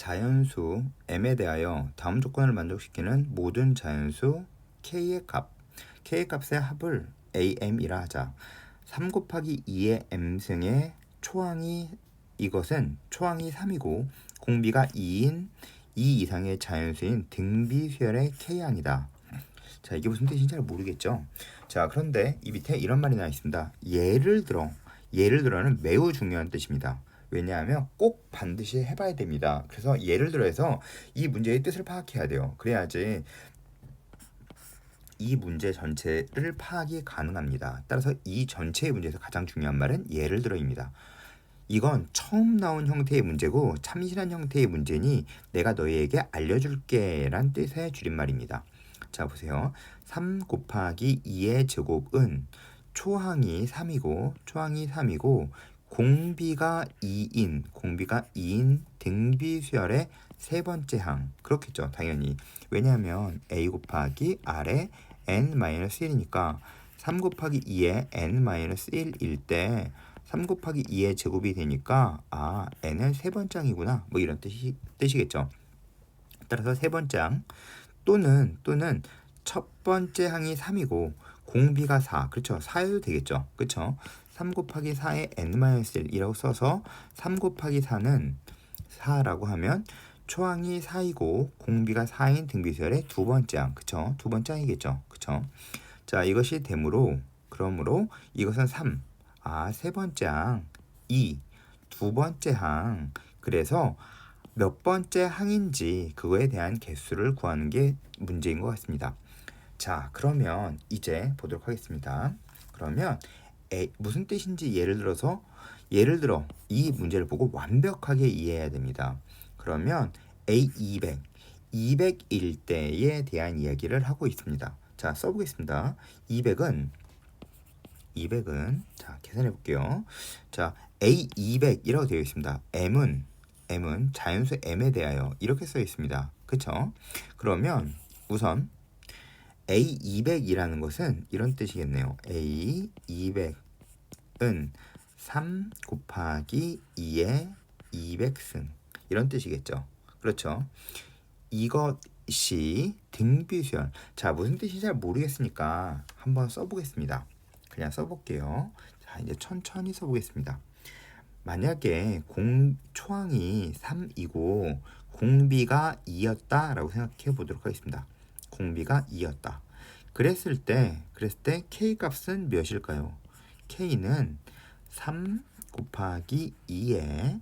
자연수 m에 대하여 다음 조건을 만족시키는 모든 자연수 k의 값의 합을 am이라 하자. 3 곱하기 2의 m승의 이것은 초항이 3이고 공비가 2인 2 이상의 자연수인 등비수열의 k항이다. 자, 이게 무슨 뜻인지 잘 모르겠죠. 자, 그런데 이 밑에 이런 말이 나와 있습니다. 예를 들어는 매우 중요한 뜻입니다. 왜냐하면 꼭 반드시 해봐야 됩니다. 그래서 예를 들어서 이 문제의 뜻을 파악해야 돼요. 그래야지 이 문제 전체를 파악이 가능합니다. 따라서 이 전체의 문제에서 가장 중요한 말은 예를 들어입니다. 이건 처음 나온 형태의 문제고 참신한 형태의 문제니 내가 너희에게 알려줄게 란 뜻의 줄임말입니다. 자, 보세요. 3 곱하기 2의 제곱은 초항이 3이고 공비가 2인 등비수열의 세 번째 항. 그렇겠죠, 당연히. 왜냐하면 a 곱하기 r의 n-1이니까 3 곱하기 2의 n-1일 때 3 곱하기 2의 제곱이 되니까 n은 세 번째 항이구나, 뭐 이런 뜻이겠죠. 따라서 세 번째 항 또는 첫 번째 항이 3이고 공비가 4, 그렇죠. 4여도 되겠죠. 그렇죠. 3 곱하기 4의 n-1이라고 써서 3 곱하기 4는 4라고 하면 초항이 4이고 공비가 4인 등비수열의 두 번째 항, 그쵸? 두 번째 항이겠죠. 그쵸? 자, 이것이 그러므로 이것은 3, 세 번째 항, 2, 두 번째 항. 그래서 몇 번째 항인지 그거에 대한 개수를 구하는 게 문제인 것 같습니다. 자, 그러면 이제 보도록 하겠습니다. 그러면 무슨 뜻인지 예를 들어 이 문제를 보고 완벽하게 이해해야 됩니다. 그러면 A200, 200일 때에 대한 이야기를 하고 있습니다. 자, 써보겠습니다. 200은 자, 계산해 볼게요. 자, A200이라고 되어 있습니다. M은 자연수 M에 대하여 이렇게 써 있습니다. 그쵸? 그러면 우선 A200이라는 것은 이런 뜻이겠네요. A200은 3 곱하기 2의 200승, 이런 뜻이겠죠. 그렇죠. 이것이 등비수열. 자, 무슨 뜻인지 잘 모르겠으니까 한번 써보겠습니다. 그냥 써볼게요. 자, 이제 천천히 써보겠습니다. 만약에 초항이 3이고 공비가 2였다 라고 생각해 보도록 하겠습니다. 공비가 2였다. 그랬을 때 K 값은 몇일까요? K는 3 곱하기 2에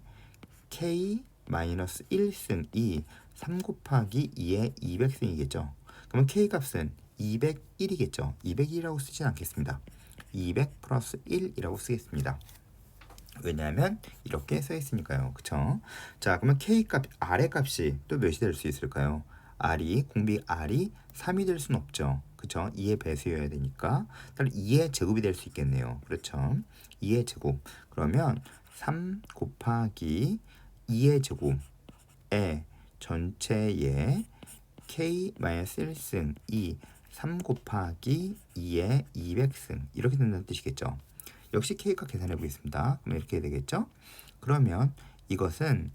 K 마이너스 1승이 3 곱하기 2의 200승이겠죠. 그러면 K 값은 201이겠죠. 201이라고 쓰진 않겠습니다. 200 플러스 1이라고 쓰겠습니다. 왜냐하면 이렇게 써 있으니까요. 그쵸? 자, 그러면 K 값, R의 값이 또 몇이 될 수 있을까요? 공비 R이 3이 될 수는 없죠. 그쵸? 2의 배수여야 되니까. 따라 2의 제곱이 될 수 있겠네요. 그렇죠? 2의 제곱. 그러면 3 곱하기 2의 제곱의 전체의 K-1승 3 곱하기 2의 200승, 이렇게 된다는 뜻이겠죠. 역시 K값 계산해 보겠습니다. 그럼 이렇게 되겠죠. 그러면 이것은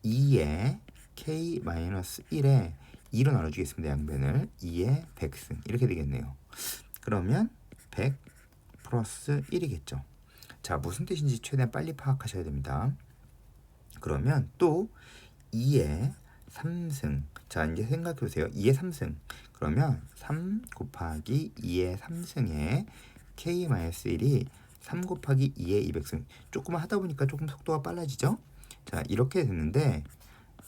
2의 K-1에 2로 나눠주겠습니다. 양변을 2의 100승, 이렇게 되겠네요. 그러면 100 플러스 1이겠죠. 자, 무슨 뜻인지 최대한 빨리 파악하셔야 됩니다. 그러면 또 2의 3승. 자, 이제 생각해 보세요. 2의 3승. 그러면 3 곱하기 2의 3승에 K-1이 3 곱하기 2의 200승. 조금만 하다 보니까 조금 속도가 빨라지죠? 자, 이렇게 됐는데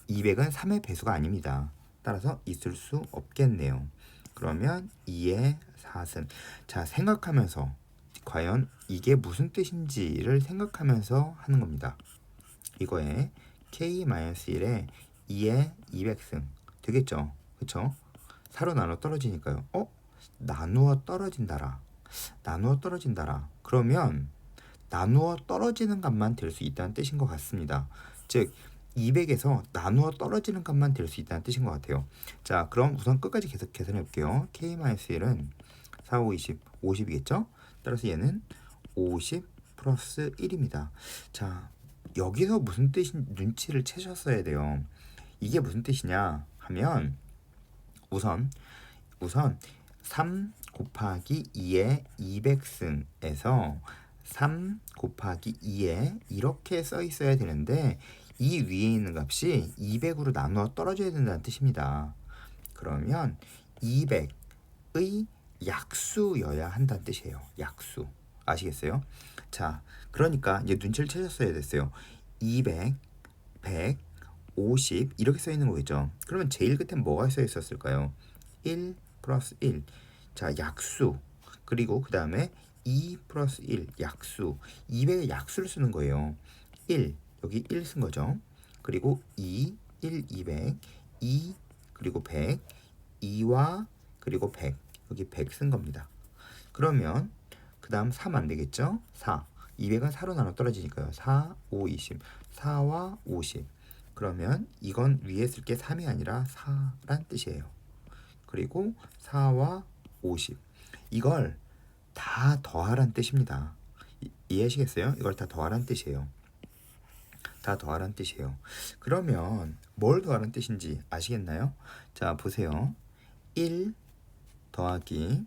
200은 3의 배수가 아닙니다. 따라서 있을 수 없겠네요. 그러면 2의 4승. 자, 생각하면서 과연 이게 무슨 뜻인지를 생각하면서 하는 겁니다. 이거에 K-1에 2의 200승 되겠죠? 그쵸? 4로 나눠 떨어지니까요. 나누어 떨어진다라. 그러면 나누어 떨어지는 값만 될 수 있다는 뜻인 것 같습니다. 즉 200에서 나누어 떨어지는 값만 될 수 있다는 뜻인 것 같아요. 자, 그럼 우선 끝까지 계속 계산해 볼게요. K-1은 4, 5, 20, 50이겠죠? 따라서 얘는 50 플러스 1입니다. 자, 여기서 무슨 뜻인 눈치를 채셨어야 돼요. 이게 무슨 뜻이냐 하면 우선 3 곱하기 2의 200승에서 3 곱하기 2에 이렇게 써 있어야 되는데 이 위에 있는 값이 200으로 나누어 떨어져야 된다는 뜻입니다. 그러면 200의 약수여야 한다는 뜻이에요. 약수. 아시겠어요? 자, 그러니까 이제 눈치를 채셨어야 됐어요. 200, 100, 50 이렇게 써 있는 거겠죠. 그러면 제일 끝에 뭐가 써 있었을까요? 1 플러스 1. 자, 약수. 그리고 그 다음에 2 플러스 1 약수. 200의 약수를 쓰는 거예요. 1 여기 1 쓴 거죠. 그리고 2 1 200 2 그리고 100 2와 그리고 100 여기 100 쓴 겁니다. 그러면 그 다음 3 안 되겠죠? 4 200은 4로 나눠 떨어지니까요. 4 5 20 4와 50 그러면 이건 위에 쓸 게 3이 아니라 4란 뜻이에요. 그리고 4와 50 이걸 다 더하란 뜻입니다. 이해하시겠어요? 이걸 다 더하란 뜻이에요. 다 더하란 뜻이에요. 그러면 뭘 더하란 뜻인지 아시겠나요? 자, 보세요. 1 더하기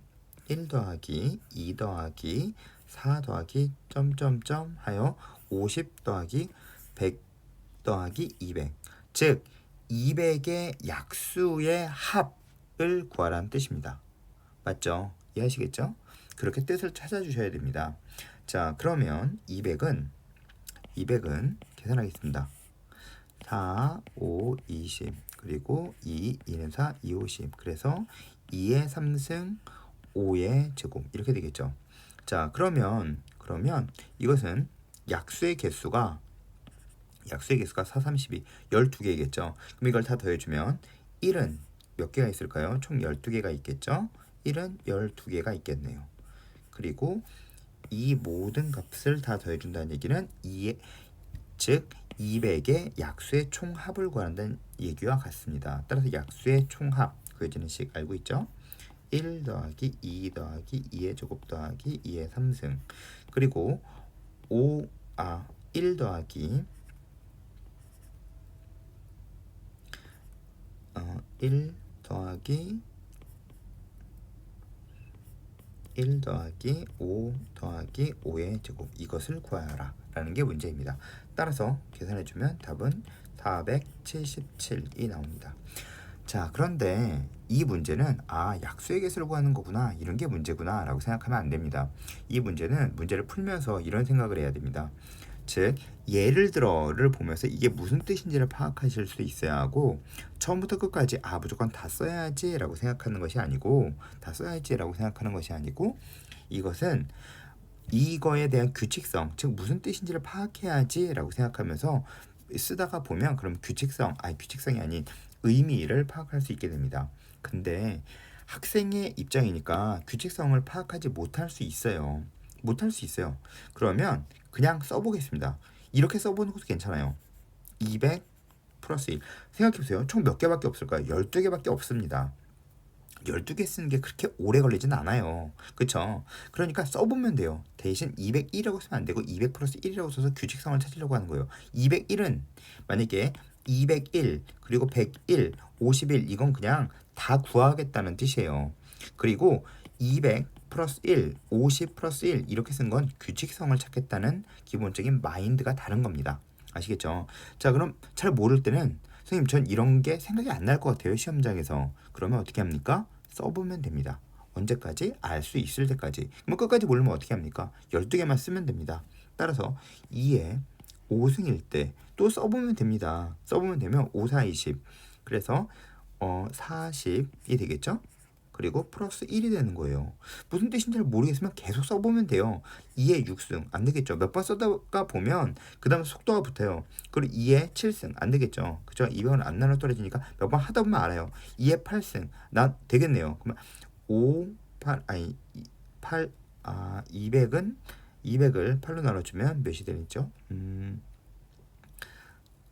1 더하기 2 더하기 4 더하기 점점점 하여 50 더하기 100 더하기 200 즉 200의 약수의 합을 구하라는 뜻입니다. 맞죠? 이해하시겠죠? 그렇게 뜻을 찾아주셔야 됩니다. 자, 그러면 200은 계산하겠습니다. 4, 5, 20 그리고 2, 2는 4, 2, 50 그래서 2의 3승 5의 제곱 이렇게 되겠죠. 자, 그러면 이것은 약수의 개수가 4, 32 12개겠죠. 그럼 이걸 다 더해주면 1은 몇 개가 있을까요? 총 12개가 있겠죠. 1은 12개가 있겠네요. 그리고 이 모든 값을 다 더해준다는 얘기는 즉 200의 약수의 총합을 구한다는 얘기와 같습니다. 따라서 약수의 총합 구해지는 식 알고 있죠? 1 더하기 2 더하기 2의 제곱 더하기 2의 3승 그리고 1 더하기 1 더하기 1 더하기 5 더하기 5의 제곱 이것을 구하여라 라는 게 문제입니다. 따라서 계산해주면 답은 477이 나옵니다. 자, 그런데 이 문제는 약수의 개수를 구하는 거구나 이런 게 문제구나 라고 생각하면 안 됩니다. 이 문제는 문제를 풀면서 이런 생각을 해야 됩니다. 즉 예를 들어를 보면서 이게 무슨 뜻인지를 파악하실 수 있어야 하고 처음부터 끝까지 무조건 다 써야지 라고 생각하는 것이 아니고 이것은 이거에 대한 규칙성 즉 무슨 뜻인지를 파악해야지 라고 생각하면서 쓰다가 보면 그럼 규칙성이 아닌 의미를 파악할 수 있게 됩니다. 근데 학생의 입장이니까 규칙성을 파악하지 못할 수 있어요. 그러면 그냥 써보겠습니다. 이렇게 써보는 것도 괜찮아요. 200 플러스 1 생각해보세요. 총 몇 개밖에 없을까요? 12개밖에 없습니다. 12개 쓰는 게 그렇게 오래 걸리진 않아요. 그쵸? 그러니까 써보면 돼요. 대신 201이라고 쓰면 안 되고 200 플러스 1이라고 써서 규칙성을 찾으려고 하는 거예요. 201은 만약에 201 그리고 101 51 이건 그냥 다 구하겠다는 뜻이에요. 그리고 200 플러스 1 50 플러스 1 이렇게 쓴 건 규칙성을 찾겠다는 기본적인 마인드가 다른 겁니다. 아시겠죠? 자, 그럼 잘 모를 때는 선생님 전 이런 게 생각이 안 날 것 같아요. 시험장에서. 그러면 어떻게 합니까? 써보면 됩니다. 언제까지? 알 수 있을 때까지. 그럼 끝까지 모르면 어떻게 합니까? 12개만 쓰면 됩니다. 따라서 2에 5승일 때 또 써보면 됩니다. 써보면 되면 5, 4, 20 그래서 40이 되겠죠? 그리고 플러스 1이 되는 거예요. 무슨 뜻인지 잘 모르겠으면 계속 써보면 돼요. 2에 6승 안 되겠죠. 몇 번 써다가 보면 그 다음 속도가 붙어요. 그리고 2에 7승 안 되겠죠. 그죠? 200은 안 나눠 떨어지니까 몇 번 하다 보면 알아요. 2에 8승 되겠네요. 그러면 200을 8로 나눠주면 몇이 되겠죠?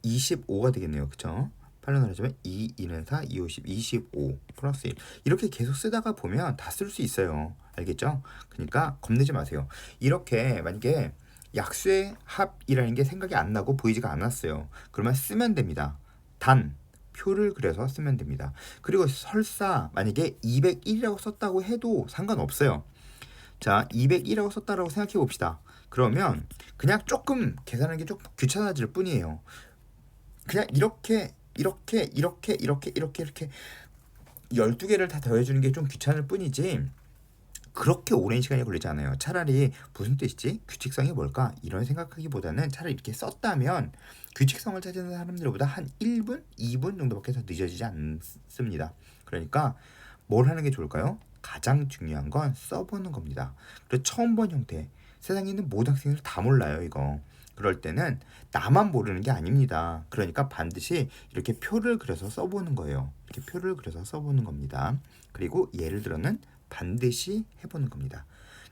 25가 되겠네요. 그쵸? 8로 나눠주면 2, 2는 4, 2, 50, 25 플러스 1 이렇게 계속 쓰다가 보면 다 쓸 수 있어요. 알겠죠? 그러니까 겁내지 마세요. 이렇게 만약에 약수의 합이라는 게 생각이 안 나고 보이지가 않았어요. 그러면 쓰면 됩니다. 단 표를 그려서 쓰면 됩니다. 그리고 설사 만약에 201이라고 썼다고 해도 상관없어요. 자, 201이라고 썼다라고 생각해 봅시다. 그러면 그냥 조금 계산하는 게 조금 귀찮아질 뿐이에요. 그냥 이렇게 12개를 다 더해주는 게 좀 귀찮을 뿐이지 그렇게 오랜 시간이 걸리지 않아요. 차라리 무슨 뜻이지? 규칙성이 뭘까? 이런 생각하기보다는 차라리 이렇게 썼다면 규칙성을 찾는 사람들보다 한 1분, 2분 정도밖에 더 늦어지지 않습니다. 그러니까 뭘 하는 게 좋을까요? 가장 중요한 건 써보는 겁니다. 그리고 처음 본 형태, 세상에 있는 모든 학생들 다 몰라요, 이거. 그럴 때는 나만 모르는 게 아닙니다. 그러니까 반드시 이렇게 표를 그려서 써보는 거예요. 이렇게 표를 그려서 써보는 겁니다. 그리고 예를 들어는 반드시 해보는 겁니다.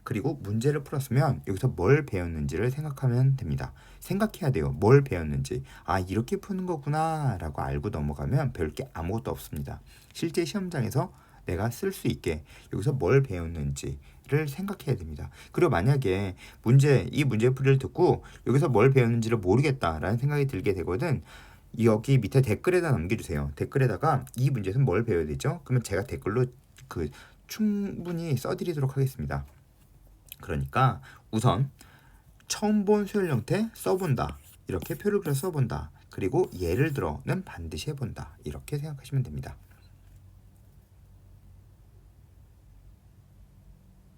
그리고 문제를 풀었으면 여기서 뭘 배웠는지를 생각하면 됩니다. 생각해야 돼요. 뭘 배웠는지. 아, 이렇게 푸는 거구나 라고 알고 넘어가면 배울 게 아무것도 없습니다. 실제 시험장에서 내가 쓸 수 있게 여기서 뭘 배웠는지를 생각해야 됩니다. 그리고 만약에 이 문제풀이를 듣고 여기서 뭘 배웠는지를 모르겠다라는 생각이 들게 되거든. 여기 밑에 댓글에다 남겨주세요. 댓글에다가 이 문제에서 뭘 배워야 되죠? 그러면 제가 댓글로 충분히 써드리도록 하겠습니다. 그러니까 우선 처음 본 수열 형태 써본다. 이렇게 표를 그려 써본다. 그리고 예를 들어는 반드시 해본다. 이렇게 생각하시면 됩니다.